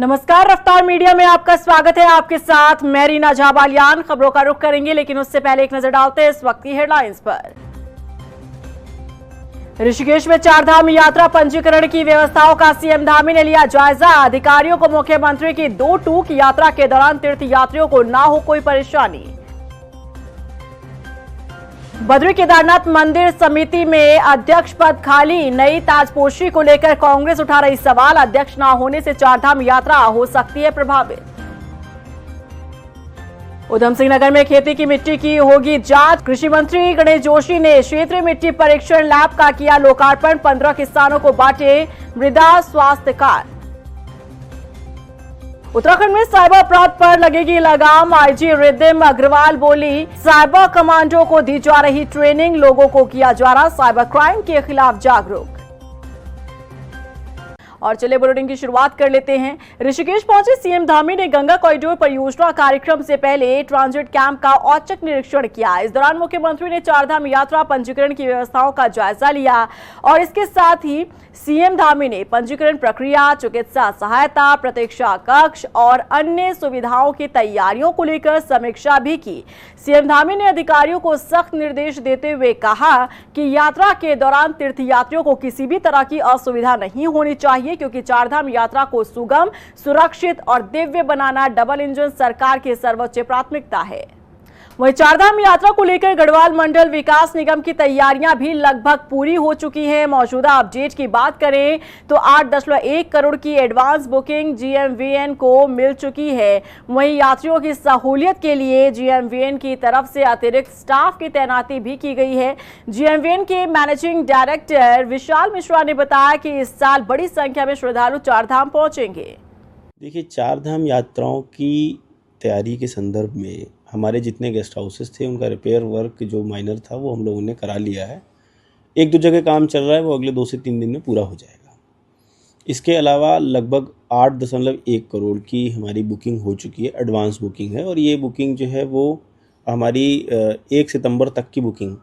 नमस्कार, रफ्तार मीडिया में आपका स्वागत है। आपके साथ मैं रीना झाबालियान। खबरों का रुख करेंगे, लेकिन उससे पहले एक नजर डालते हैं इस वक्त की हेडलाइंस पर। ऋषिकेश में चारधाम यात्रा पंजीकरण की व्यवस्थाओं का सीएम धामी ने लिया जायजा। अधिकारियों को मुख्यमंत्री की 2 टूक यात्रा के दौरान तीर्थ यात्रियों को ना हो कोई परेशानी। बद्री केदारनाथ मंदिर समिति में अध्यक्ष पद खाली। नई ताजपोशी को लेकर कांग्रेस उठा रही सवाल। अध्यक्ष न होने से चारधाम यात्रा हो सकती है प्रभावित। उधम सिंह नगर में खेती की मिट्टी की होगी जांच। कृषि मंत्री गणेश जोशी ने क्षेत्रीय मिट्टी परीक्षण लैब का किया लोकार्पण। 15 किसानों को बांटे मृदा स्वास्थ्य कार्ड। उत्तराखंड में साइबर अपराध पर लगेगी लगाम। आईजी रिद्धिम अग्रवाल बोली, साइबर कमांडो को दी जा रही ट्रेनिंग, लोगों को किया जा रहा साइबर क्राइम के खिलाफ जागरूक। और चलिए बुलेटिन की शुरुआत कर लेते हैं। ऋषिकेश पहुंचे सीएम धामी ने गंगा कॉरिडोर परियोजना कार्यक्रम से पहले ट्रांजिट कैंप का औचक निरीक्षण किया। इस दौरान मुख्यमंत्री ने चारधाम यात्रा पंजीकरण की व्यवस्थाओं का जायजा लिया और इसके साथ ही सीएम धामी ने पंजीकरण प्रक्रिया, चिकित्सा सहायता, प्रतीक्षा कक्ष और अन्य सुविधाओं की तैयारियों को लेकर समीक्षा भी की। सीएम धामी ने अधिकारियों को सख्त निर्देश देते हुए कहा कि यात्रा के दौरान तीर्थयात्रियों को किसी भी तरह की असुविधा नहीं होनी चाहिए, क्योंकि चारधाम यात्रा को सुगम, सुरक्षित और दिव्य बनाना डबल इंजन सरकार की सर्वोच्च प्राथमिकता है। वहीं चारधाम यात्रा को लेकर गढ़वाल मंडल विकास निगम की तैयारियां भी लगभग पूरी हो चुकी हैं। मौजूदा अपडेट की बात करें तो 8.1 करोड़ की एडवांस बुकिंग जीएमवीएन को मिल चुकी है। वहीं यात्रियों की सहूलियत के लिए जीएमवीएन की तरफ से अतिरिक्त स्टाफ की तैनाती भी की गई है। जीएमवीएन के मैनेजिंग डायरेक्टर विशाल मिश्रा ने बताया कि इस साल बड़ी संख्या में श्रद्धालु चारधाम पहुंचेंगे। देखिए, चारधाम यात्राओं की तैयारी के संदर्भ में हमारे जितने गेस्ट हाउसेस थे उनका रिपेयर वर्क जो माइनर था वो हम लोगों ने करा लिया है। 1-2 जगह काम चल रहा है, वो अगले 2 से 3 दिन में पूरा हो जाएगा। इसके अलावा लगभग 8.1 करोड़ की हमारी बुकिंग हो चुकी है, एडवांस बुकिंग है। और ये बुकिंग जो है वो हमारी 1 सितंबर तक की बुकिंग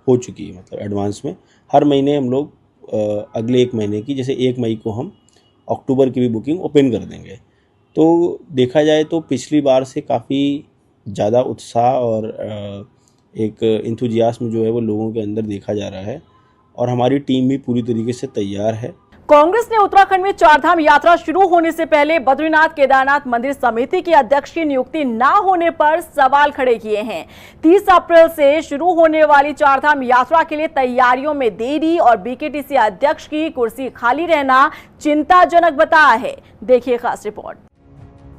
हो चुकी है। मतलब एडवांस में हर महीने हम लोग अगले 1 महीने की, जैसे 1 मई को हम अक्टूबर की भी बुकिंग ओपन कर देंगे। तो देखा जाए तो पिछली बार से काफ़ी ज़्यादा उत्साह और एक इंथुजियास्म जो है वो लोगों के अंदर देखा जा रहा है और हमारी टीम भी पूरी तरीके से तैयार है। कांग्रेस ने उत्तराखंड में चारधाम यात्रा शुरू होने से पहले बद्रीनाथ केदारनाथ मंदिर समिति की अध्यक्ष की नियुक्ति न होने पर सवाल खड़े किए हैं। 30 अप्रैल से शुरू होने वाली चारधाम यात्रा के लिए तैयारियों में देरी और बीकेटीसी अध्यक्ष की कुर्सी खाली रहना चिंताजनक बताया है। देखिए खास रिपोर्ट।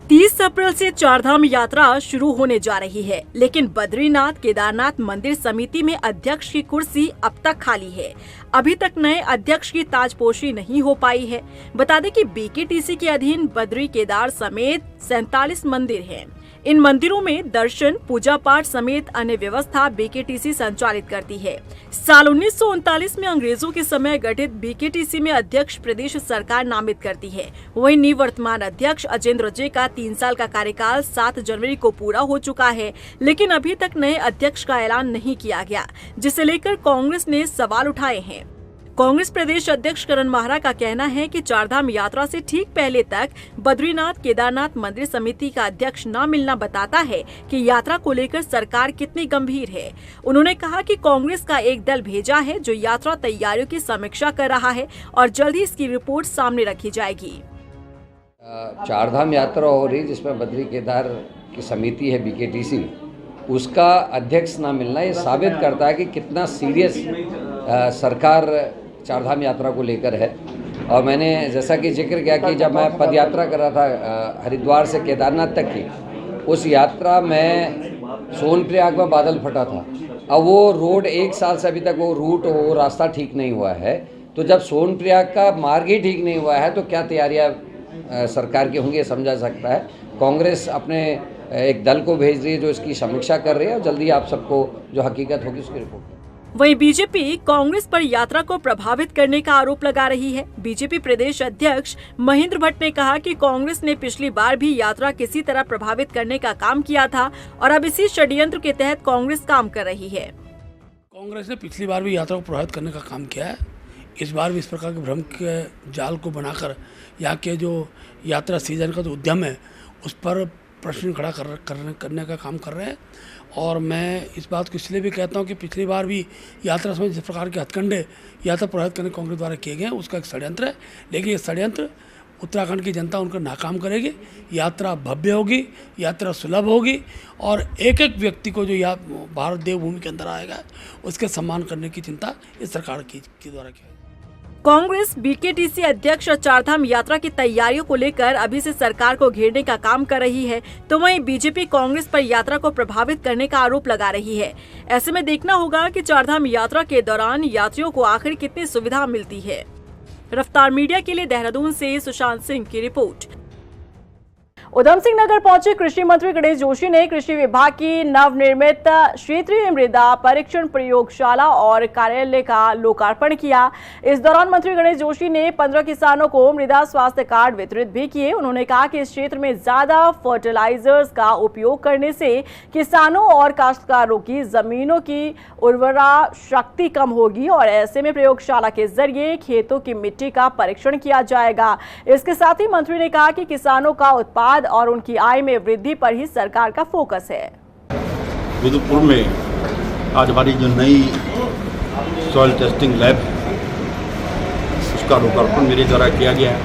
30 अप्रैल से चारधाम यात्रा शुरू होने जा रही है, लेकिन बद्रीनाथ केदारनाथ मंदिर समिति में अध्यक्ष की कुर्सी अब तक खाली है। अभी तक नए अध्यक्ष की ताजपोशी नहीं हो पाई है। बता दें कि बीकेटीसी के अधीन बद्री केदार समेत 47 मंदिर हैं। इन मंदिरों में दर्शन, पूजा पाठ समेत अन्य व्यवस्था बीकेटीसी संचालित करती है। साल 1939 में अंग्रेजों के समय गठित बीकेटीसी में अध्यक्ष प्रदेश सरकार नामित करती है। वहीं निवर्तमान अध्यक्ष अजेंद्र जे का 3 साल का कार्यकाल 7 जनवरी को पूरा हो चुका है, लेकिन अभी तक नए अध्यक्ष का ऐलान नहीं किया गया, जिसे लेकर कांग्रेस ने सवाल उठाए हैं। कांग्रेस प्रदेश अध्यक्ष करण माहरा का कहना है कि चारधाम यात्रा से ठीक पहले तक बद्रीनाथ केदारनाथ मंदिर समिति का अध्यक्ष न मिलना बताता है कि यात्रा को लेकर सरकार कितनी गंभीर है। उन्होंने कहा कि कांग्रेस का एक दल भेजा है जो यात्रा तैयारियों की समीक्षा कर रहा है और जल्द ही इसकी रिपोर्ट सामने रखी जाएगी। चारधाम यात्रा हो रही जिसमें बद्री केदार की समिति है बीकेटीसी, उसका अध्यक्ष ना मिलना ये साबित करता है कि कितना सीरियस सरकार चारधाम यात्रा को लेकर है। और मैंने जैसा कि जिक्र किया कि जब मैं पद यात्रा कर रहा था हरिद्वार से केदारनाथ तक की, उस यात्रा में सोनप्रयाग में बादल फटा था। अब वो रोड 1 साल से अभी तक वो रूट, वो रास्ता ठीक नहीं हुआ है। तो जब सोनप्रयाग का मार्ग ही ठीक नहीं हुआ है तो क्या तैयारियां सरकार की होंगी, समझा सकता है। कांग्रेस अपने एक दल को भेज रही है जो इसकी समीक्षा कर रही है और जल्दी आप सबको जो हकीकत होगी उसकी रिपोर्ट। वहीं बीजेपी कांग्रेस पर यात्रा को प्रभावित करने का आरोप लगा रही है। बीजेपी प्रदेश अध्यक्ष महेंद्र भट्ट ने कहा कि कांग्रेस ने पिछली बार भी यात्रा किसी तरह प्रभावित करने का काम किया था और अब इसी षड्यंत्र के तहत कांग्रेस काम कर रही है। कांग्रेस ने पिछली बार भी यात्रा को प्रभावित करने का काम किया है। इस बार भी इस प्रकार के भ्रम के जाल को बनाकर यहाँ के जो यात्रा सीजन का जो उद्यम है उस पर प्रश्न खड़ा करने का काम कर रहे हैं। और मैं इस बात को इसलिए भी कहता हूँ कि पिछली बार भी यात्रा समय जिस प्रकार के हथकंडे यात्रा प्रभावित करने कांग्रेस द्वारा किए गए उसका एक षड्यंत्र है, लेकिन ये षड्यंत्र उत्तराखंड की जनता उनका नाकाम करेगी। यात्रा भव्य होगी, यात्रा सुलभ होगी और एक एक व्यक्ति को जो भारत देवभूमि के अंदर आएगा उसके सम्मान करने की चिंता इस सरकार की द्वारा की। कांग्रेस बीकेटीसी अध्यक्ष चारधाम यात्रा की तैयारियों को लेकर अभी से सरकार को घेरने का काम कर रही है, तो वहीं बीजेपी कांग्रेस पर यात्रा को प्रभावित करने का आरोप लगा रही है। ऐसे में देखना होगा कि चारधाम यात्रा के दौरान यात्रियों को आखिर कितनी सुविधा मिलती है। रफ्तार मीडिया के लिए देहरादून से सुशांत सिंह की रिपोर्ट। उधम सिंह नगर पहुंचे कृषि मंत्री गणेश जोशी ने कृषि विभाग की नवनिर्मित क्षेत्रीय मृदा परीक्षण प्रयोगशाला और कार्यालय का लोकार्पण किया। इस दौरान मंत्री गणेश जोशी ने 15 किसानों को मृदा स्वास्थ्य कार्ड वितरित भी किए। उन्होंने कहा कि इस क्षेत्र में ज्यादा फर्टिलाइजर्स का उपयोग करने से किसानों और काश्तकारों की जमीनों की उर्वरा शक्ति कम होगी और ऐसे में प्रयोगशाला के जरिए खेतों की मिट्टी का परीक्षण किया जाएगा। इसके साथ ही मंत्री ने कहा कि किसानों का उत्पाद और उनकी आय में वृद्धि पर ही सरकार का फोकस है। विदुपुर में आज हमारी जो नई सॉइल टेस्टिंग लैब है उसका लोकार्पण मेरे द्वारा किया गया है,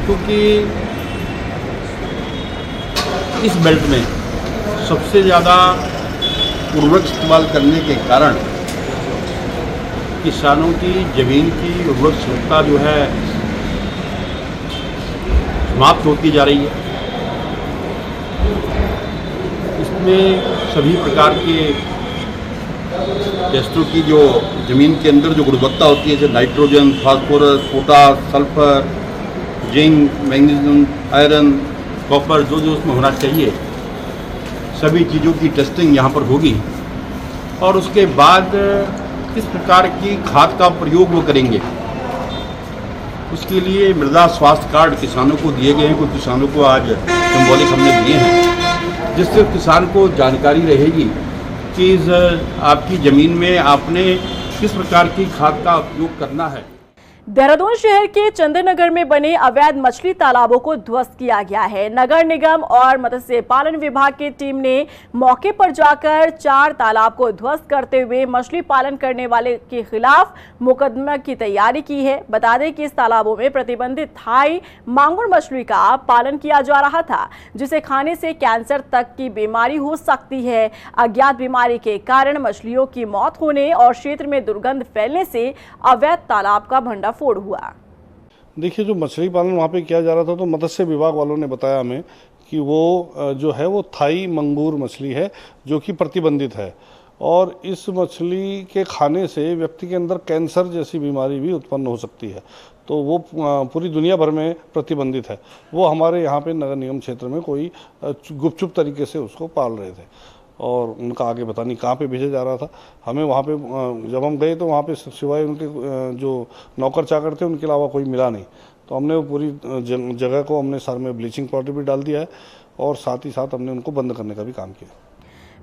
क्योंकि इस बेल्ट में सबसे ज़्यादा उर्वरक इस्तेमाल करने के कारण किसानों की ज़मीन की उर्वरक क्षमता जो है समाप्त होती जा रही है। इसमें सभी प्रकार के टेस्टों की जो ज़मीन के अंदर जो गुणवत्ता होती है, जैसे nitrogen, phosphorus, potash, sulphur, zinc, magnesium, iron, copper, जो जो उसमें होना चाहिए, सभी चीज़ों की टेस्टिंग यहाँ पर होगी। और उसके बाद किस प्रकार की खाद का प्रयोग वो करेंगे, उसके लिए मृदा स्वास्थ्य कार्ड किसानों को दिए गए हैं। कुछ किसानों को आज सिंबॉलिक हमने दिए हैं, जिससे किसान को जानकारी रहेगी कि आपकी ज़मीन में आपने किस प्रकार की खाद का उपयोग करना है। देहरादून शहर के चंद्रनगर में बने अवैध मछली तालाबों को ध्वस्त किया गया है। नगर निगम और मत्स्य पालन विभाग की टीम ने मौके पर जाकर 4 तालाब को ध्वस्त करते हुए मछली पालन करने वाले के खिलाफ मुकदमा की तैयारी की है। बता दें कि इस तालाबों में प्रतिबंधित थाई मांगुर मछली का पालन किया जा रहा था, जिसे खाने से कैंसर तक की बीमारी हो सकती है। अज्ञात बीमारी के कारण मछलियों की मौत होने और क्षेत्र में दुर्गंध फैलने से अवैध तालाब का भंडाफोड़ हुआ। देखिए, जो मछली पालन वहाँ पे किया जा रहा था, तो मत्स्य विभाग वालों ने बताया हमें कि वो जो है वो थाई मंगूर मछली है जो कि प्रतिबंधित है और इस मछली के खाने से व्यक्ति के अंदर कैंसर जैसी बीमारी भी उत्पन्न हो सकती है। तो वो पूरी दुनिया भर में प्रतिबंधित है। वो हमारे यहाँ पे नगर निगम क्षेत्र में कोई गुपचुप तरीके से उसको पाल रहे थे और उनका आगे पता नहीं कहाँ पे भेजा जा रहा था। हमें वहाँ पे जब हम गए तो वहाँ पे सिवाय उनके जो नौकर चाकर थे उनके अलावा कोई मिला नहीं। तो हमने वो पूरी जगह को हमने सर में ब्लीचिंग पाउडर भी डाल दिया है और साथ ही साथ हमने उनको बंद करने का भी काम किया।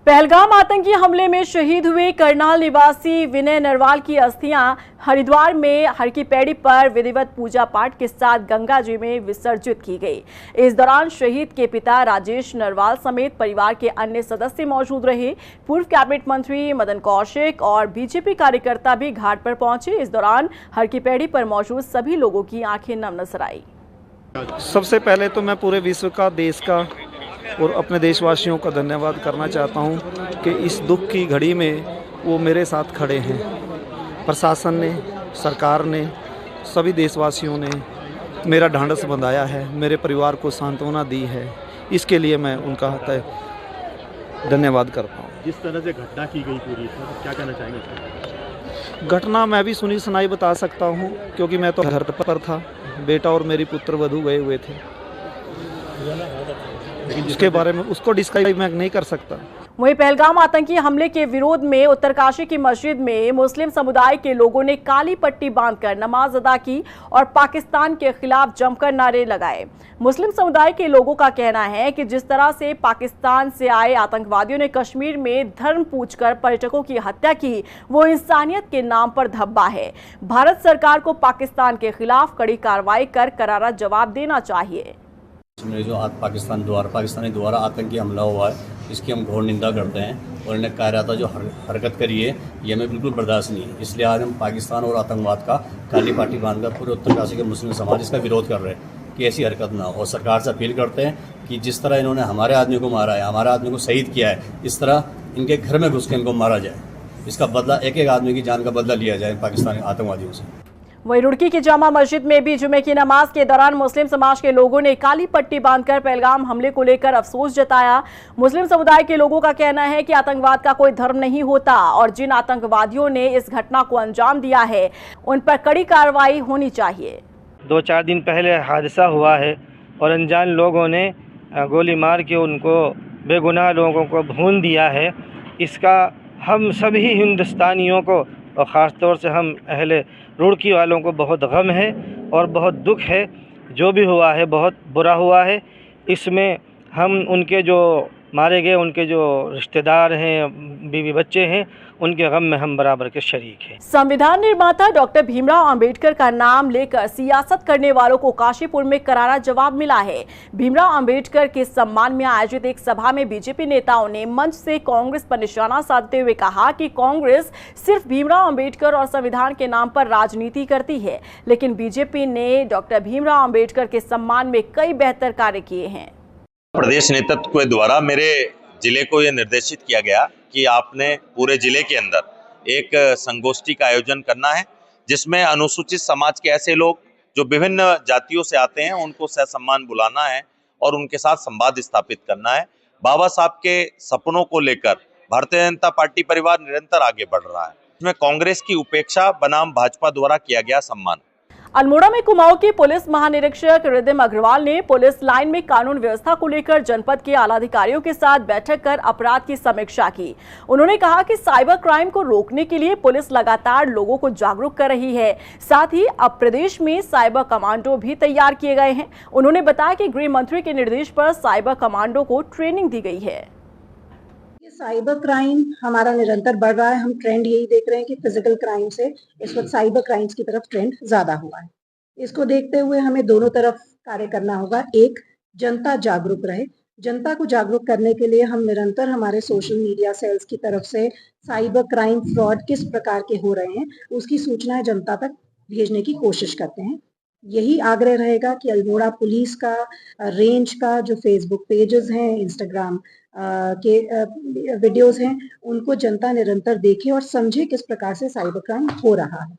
पहलगाम आतंकी हमले में शहीद हुए करनाल निवासी विनय नरवाल की अस्थियां हरिद्वार में हर की पैड़ी पर विधिवत पूजा पाठ के साथ गंगा जी में विसर्जित की गई। इस दौरान शहीद के पिता राजेश नरवाल समेत परिवार के अन्य सदस्य मौजूद रहे। पूर्व कैबिनेट मंत्री मदन कौशिक और बीजेपी कार्यकर्ता भी घाट पर पहुंचे। इस दौरान हर की पैड़ी पर मौजूद सभी लोगों की आंखें नम नजर आई। सबसे पहले तो मैं पूरे विश्व का, देश का और अपने देशवासियों का धन्यवाद करना चाहता हूं कि इस दुख की घड़ी में वो मेरे साथ खड़े हैं। प्रशासन ने, सरकार ने, सभी देशवासियों ने मेरा ढांढस बंधाया है, मेरे परिवार को सांत्वना दी है। इसके लिए मैं उनका धन्यवाद करता हूँ। जिस तरह से घटना की गई पूरी, तो क्या कहना चाहेंगे? घटना मैं भी सुनी सुनाई बता सकता हूँ, क्योंकि मैं तो घर पर था, बेटा और मेरी पुत्र वधू गए हुए थे। उसके बारे में उसको डिस्क्राइब मैं नहीं कर सकता। वहीं पहलगाम आतंकी हमले के विरोध में उत्तरकाशी की मस्जिद में मुस्लिम समुदाय के लोगों ने काली पट्टी बांधकर नमाज अदा की और पाकिस्तान के खिलाफ जमकर नारे लगाए। मुस्लिम समुदाय के लोगों का कहना है कि जिस तरह से पाकिस्तान से आए आतंकवादियों ने कश्मीर में धर्म पूछकर पर्यटकों की हत्या की, वो इंसानियत के नाम पर धब्बा है। भारत सरकार को पाकिस्तान के खिलाफ कड़ी कार्रवाई कर करारा जवाब देना चाहिए। जो पाकिस्तानी द्वारा आतंकी हमला हुआ है, इसकी हम घोर निंदा करते हैं और इन्हें कायराता जो हरकत करी है ये हमें बिल्कुल बर्दाश्त नहीं है। इसलिए आज हम पाकिस्तान और आतंकवाद का काली पार्टी बांधकर पूरे उत्तरकाशी के मुस्लिम समाज इसका विरोध कर रहे हैं कि ऐसी हरकत ना हो। और सरकार से अपील करते हैं कि जिस तरह इन्होंने हमारे आदमी को मारा है, हमारे आदमी को शहीद किया है, इस तरह इनके घर में घुस के इनको मारा जाए। इसका बदला, एक एक आदमी की जान का बदला लिया जाए पाकिस्तानी आतंकवादियों से। वहीं रुड़की की जामा मस्जिद में भी जुमे की नमाज के दौरान मुस्लिम समाज के लोगों ने काली पट्टी बांधकर पहलगाम हमले को लेकर अफसोस जताया। मुस्लिम समुदाय के लोगों का कहना है कि आतंकवाद का कोई धर्म नहीं होता और जिन आतंकवादियों ने इस घटना को अंजाम दिया है उन पर कड़ी कार्रवाई होनी चाहिए। 2-4 दिन पहले हादसा हुआ है और अनजान लोगों ने गोली मार के उनको बेगुनाह लोगों को भून दिया है। इसका हम सभी हिंदुस्तानियों को और ख़ास तौर से हम अहले रुड़की वालों को बहुत गम है और बहुत दुख है। जो भी हुआ है बहुत बुरा हुआ है। इसमें हम उनके जो मारे गए, उनके जो रिश्तेदार हैं, बीवी बच्चे हैं, उनके गम में हम बराबर के शरीक हैं। संविधान निर्माता डॉक्टर भीमराव अंबेडकर का नाम लेकर सियासत करने वालों को काशीपुर में करारा जवाब मिला है। भीमराव अंबेडकर के सम्मान में आयोजित एक सभा में बीजेपी नेताओं ने मंच से कांग्रेस पर निशाना साधते हुए कहा कि कांग्रेस सिर्फ भीमराव अंबेडकर और संविधान के नाम पर राजनीति करती है, लेकिन बीजेपी ने डॉक्टर भीमराव अंबेडकर के सम्मान में कई बेहतर कार्य किए हैं। प्रदेश नेतृत्व के द्वारा मेरे जिले को यह निर्देशित किया गया कि आपने पूरे जिले के अंदर एक संगोष्ठी का आयोजन करना है, जिसमें अनुसूचित समाज के ऐसे लोग जो विभिन्न जातियों से आते हैं उनको ससम्मान बुलाना है और उनके साथ संवाद स्थापित करना है। बाबा साहब के सपनों को लेकर भारतीय जनता पार्टी परिवार निरंतर आगे बढ़ रहा है। इसमें कांग्रेस की उपेक्षा बनाम भाजपा द्वारा किया गया सम्मान। अल्मोड़ा में कुमाऊं के पुलिस महानिरीक्षक रिदिम अग्रवाल ने पुलिस लाइन में कानून व्यवस्था को लेकर जनपद के आला अधिकारियों के साथ बैठक कर अपराध की समीक्षा की। उन्होंने कहा कि साइबर क्राइम को रोकने के लिए पुलिस लगातार लोगों को जागरूक कर रही है। साथ ही अब प्रदेश में साइबर कमांडो भी तैयार किए गए हैं। उन्होंने बताया कि गृह मंत्री के निर्देश पर साइबर कमांडो को ट्रेनिंग दी गई है। साइबर क्राइम हमारा निरंतर बढ़ रहा है। हम ट्रेंड यही देख रहे हैं कि फिजिकल क्राइम से इस वक्त साइबर क्राइम्स की तरफ ट्रेंड ज्यादा हुआ है। इसको देखते हुए हमें दोनों तरफ कार्य करना होगा। एक, जनता जागरूक रहे। जनता को जागरूक करने के लिए हम निरंतर हमारे सोशल मीडिया सेल्स की तरफ से साइबर क्राइम, फ्रॉड किस प्रकार के हो रहे हैं उसकी सूचनाएं जनता तक भेजने की कोशिश करते हैं। यही आग्रह रहेगा कि अल्मोड़ा पुलिस का रेंज का जो फेसबुक पेजेस हैं, इंस्टाग्राम के वीडियोस हैं, उनको जनता निरंतर देखे और समझे किस प्रकार से साइबर क्राइम हो रहा है।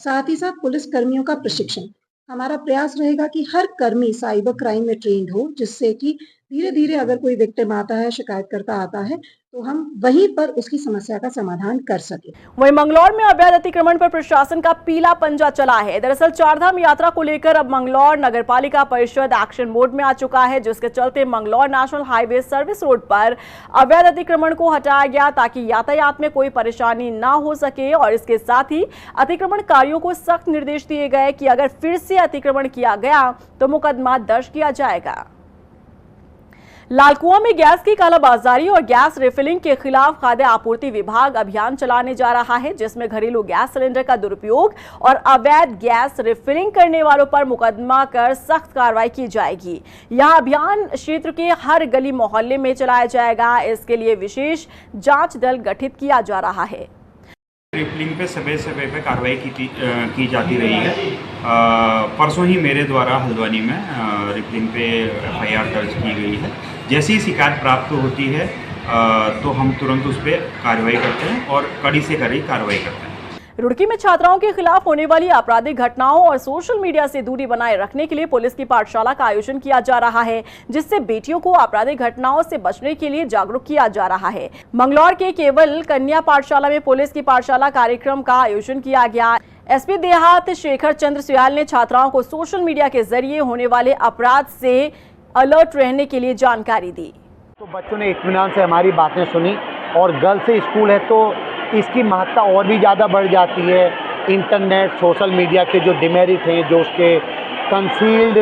साथ ही साथ पुलिस कर्मियों का प्रशिक्षण, हमारा प्रयास रहेगा कि हर कर्मी साइबर क्राइम में ट्रेंड हो, जिससे कि धीरे धीरे अगर कोई विक्टिम आता है, शिकायतकर्ता आता है, तो हम वहीं पर उसकी समस्या का समाधान कर सके। वहीं मंगलौर में अवैध अतिक्रमण पर प्रशासन का पीला पंजा चला है। दरअसल चारधाम यात्रा को लेकर अब मंगलौर नगरपालिका परिषद एक्शन मोड में आ चुका है, जिसके चलते Mangalore national highway service road पर अवैध अतिक्रमण को हटाया गया ताकि यातायात में कोई परेशानी ना हो सके। और इसके साथ ही अतिक्रमणकारियों को सख्त निर्देश दिए गए कि अगर फिर से अतिक्रमण किया गया तो मुकदमा दर्ज किया जाएगा। लालकुआं में गैस की कालाबाजारी और गैस रिफिलिंग के खिलाफ खाद्य आपूर्ति विभाग अभियान चलाने जा रहा है, जिसमें घरेलू गैस सिलेंडर का दुरुपयोग और अवैध गैस रिफिलिंग करने वालों पर मुकदमा कर सख्त कार्रवाई की जाएगी। यह अभियान क्षेत्र के हर गली मोहल्ले में चलाया जाएगा। इसके लिए विशेष जांच दल गठित किया जा रहा है। रिफिलिंग पे समय पे कार्रवाई की जाती रही है। परसों ही मेरे द्वारा हल्द्वानी में रिफिलिंग पे FIR दर्ज की गई है। जैसी शिकायत प्राप्त होती है तो हम तुरंत उस पर कार्रवाई करते हैं और कड़ी से कड़ी कार्रवाई करते हैं। रुड़की में छात्राओं के खिलाफ होने वाली आपराधिक घटनाओं और सोशल मीडिया से दूरी बनाए रखने के लिए पुलिस की पाठशाला का आयोजन किया जा रहा है, जिससे बेटियों को आपराधिक घटनाओं से बचने के लिए जागरूक किया जा रहा है। मंगलौर के केवल कन्या पाठशाला में पुलिस की पाठशाला कार्यक्रम का आयोजन किया गया। SP देहात शेखर चंद्र सुयाल ने छात्राओं को सोशल मीडिया के जरिए होने वाले अपराध से अलर्ट रहने के लिए जानकारी दी। तो बच्चों ने इत्मीनान से हमारी बातें सुनी और गर्ल्स स्कूल है तो इसकी महत्ता और भी ज़्यादा बढ़ जाती है। इंटरनेट, सोशल मीडिया के जो डिमेरिट हैं, जो उसके कंसील्ड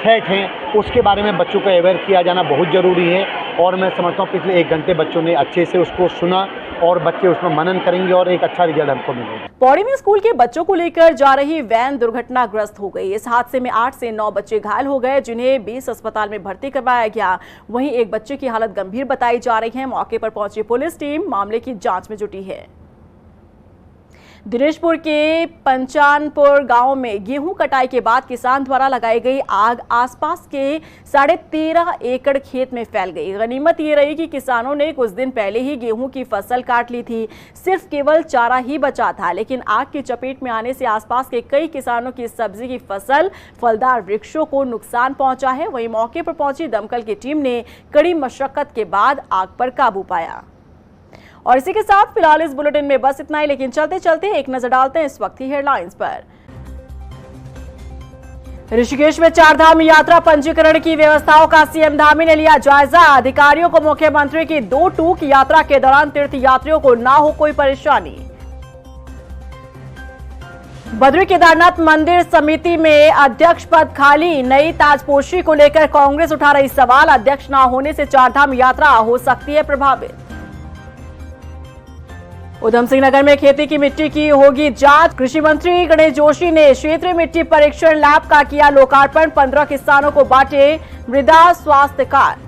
थ्रेट हैं, उसके बारे में बच्चों को अवेयर किया जाना बहुत ज़रूरी है। और मैं समझता हूँ पिछले 1 घंटे बच्चों ने अच्छे से उसको सुना और बच्चे उसमें मनन करेंगे और एक अच्छा रिजल्ट हमको मिलेगा। पौड़ी में स्कूल के बच्चों को लेकर जा रही वैन दुर्घटनाग्रस्त हो गई। इस हादसे में 8 से 9 बच्चे घायल हो गए, जिन्हें 20 अस्पताल में भर्ती करवाया गया। वहीं एक बच्चे की हालत गंभीर बताई जा रही है। मौके पर पहुंची पुलिस टीम मामले की जांच में जुटी है। दिनेशपुर के पंचानपुर गांव में गेहूं कटाई के बाद किसान द्वारा लगाई गई आग आसपास के 13.5 एकड़ खेत में फैल गई। गनीमत ये रही कि किसानों ने कुछ दिन पहले ही गेहूं की फसल काट ली थी, सिर्फ केवल चारा ही बचा था। लेकिन आग की चपेट में आने से आसपास के कई किसानों की सब्जी की फसल, फलदार वृक्षों को नुकसान पहुंचा है। वहीं मौके पर पहुंची दमकल की टीम ने कड़ी मशक्कत के बाद आग पर काबू पाया। और इसी के साथ फिलहाल इस बुलेटिन में बस इतना ही, लेकिन चलते चलते एक नजर डालते हैं इस वक्त की हेडलाइंस पर। ऋषिकेश में 4 धाम यात्रा पंजीकरण की व्यवस्थाओं का सीएम धामी ने लिया जायजा। अधिकारियों को मुख्यमंत्री की 2 टूक यात्रा के दौरान तीर्थ यात्रियों को ना हो कोई परेशानी। बद्री केदारनाथ मंदिर समिति में अध्यक्ष पद खाली, नई ताजपोशी को लेकर कांग्रेस उठा रही सवाल। अध्यक्ष न होने से 4 धाम यात्रा हो सकती है प्रभावित। उधम सिंह नगर में खेती की मिट्टी की होगी जांच। कृषि मंत्री गणेश जोशी ने क्षेत्रीय मिट्टी परीक्षण लैब का किया लोकार्पण। 15 किसानों को बांटे मृदा स्वास्थ्य कार्ड।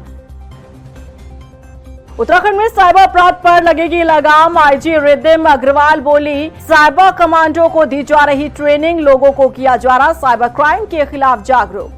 उत्तराखंड में साइबर अपराध पर लगेगी लगाम। आईजी रिद्धिम अग्रवाल बोली, साइबर कमांडो को दी जा रही ट्रेनिंग, लोगों को किया जा रहा साइबर क्राइम के खिलाफ जागरूक।